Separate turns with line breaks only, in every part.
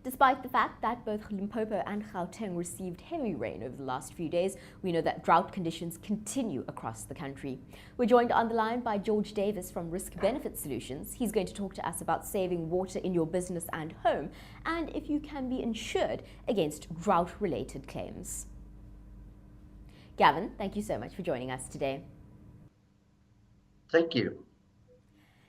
Despite the fact that both Limpopo and Gauteng received heavy rain over the last few days, we know that drought conditions continue across the country. We're joined on the line by George Davis from Risk Benefit Solutions. He's going to talk to us about saving water in your business and home, and if you can be insured against drought-related claims. Gavin, thank you so much for joining us today.
Thank you.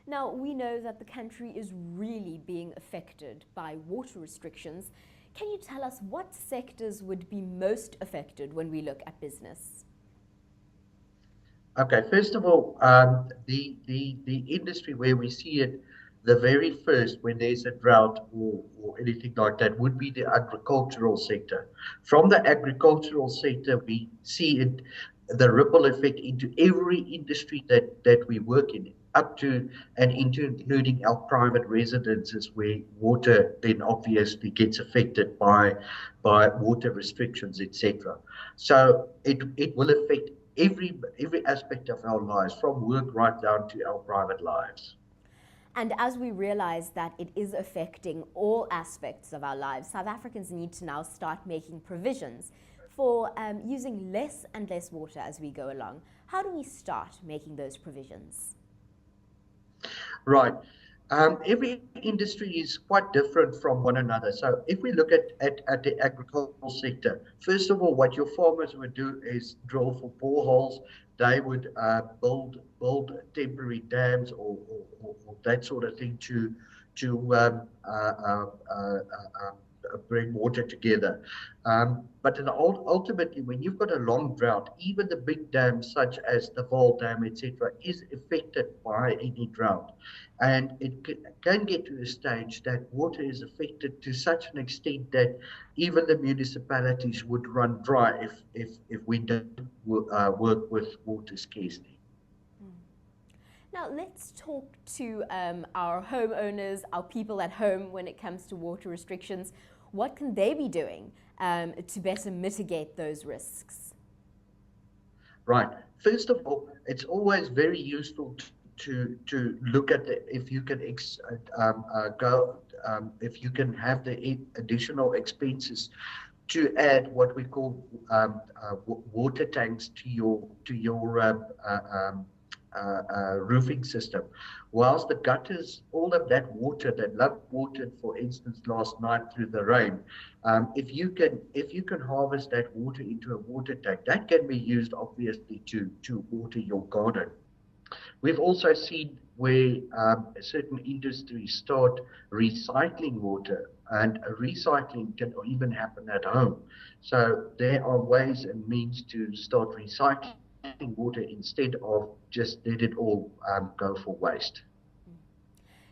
Now, we know that the country is really being affected by water restrictions. Can you tell us what sectors would be most affected when we look at business?
Okay, first of all, the industry where we see it the very first when there's a drought or anything like that would be the agricultural sector. From the agricultural sector, we see it, the ripple effect into every industry that we work in, up to and into including our private residences where water then obviously gets affected by water restrictions, etc. So it will affect every aspect of our lives, from work right down to our private lives.
And as we realize that it is affecting all aspects of our lives, South Africans need to now start making provisions for using less and less water as we go along. How do we start making those provisions?
Right. Every industry is quite different from one another. So if we look at the agricultural sector, first of all, what your farmers would do is drill for boreholes. They would build temporary dams or that sort of thing to bring water together. But ultimately, when you've got a long drought, even the big dams such as the Vaal Dam, etc., is affected by any drought. And it can get to a stage that water is affected to such an extent that even the municipalities would run dry if we don't work with water scarcity.
Now, let's talk to our homeowners, our people at home when it comes to water restrictions. What can they be doing to better mitigate those risks?
Right. First of all, it's always very useful to look at if you can if you can have the additional expenses to add what we call water tanks to your roofing system. Whilst the gutters, all of that water that love watered, for instance, last night through the rain, if you can harvest that water into a water tank, that can be used obviously to water your garden. We've also seen where certain industries start recycling water, and recycling can even happen at home. So there are ways and means to start recycling water instead of just let it all go for waste.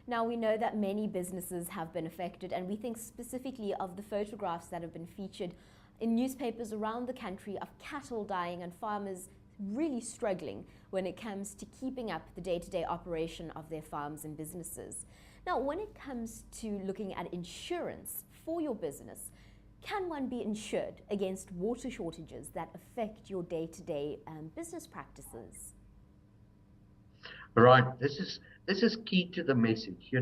Now, we know that many businesses have been affected, and we think specifically of the photographs that have been featured in newspapers around the country of cattle dying and farmers really struggling when it comes to keeping up the day-to-day operation of their farms and businesses. Now, when it comes to looking at insurance for your business, can one be insured against water shortages that affect your day-to-day business practices?
Right. This is key to the message.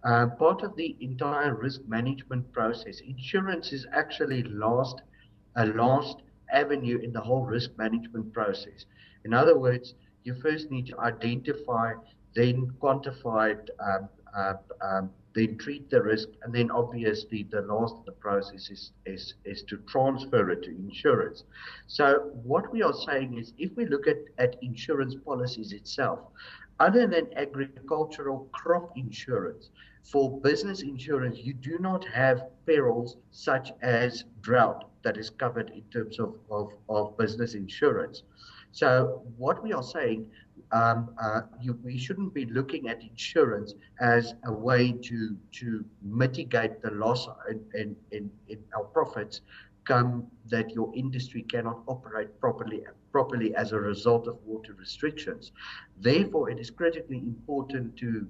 Part of the entire risk management process, insurance is actually a last avenue in the whole risk management process. In other words, you first need to identify, then quantify it, then treat the risk, and then obviously the last of the process is to transfer it to insurance. So what we are saying is, if we look at insurance policies itself, other than agricultural crop insurance, for business insurance, you do not have perils such as drought that is covered in terms of business insurance. So what we are saying, we shouldn't be looking at insurance as a way to mitigate the loss in our profits come that your industry cannot operate properly as a result of water restrictions. Therefore, it is critically important to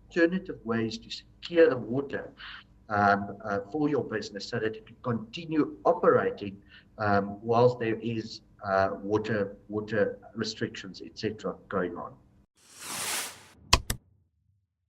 alternative ways to secure the water for your business so that it can continue operating whilst there is water restrictions, etc., going on.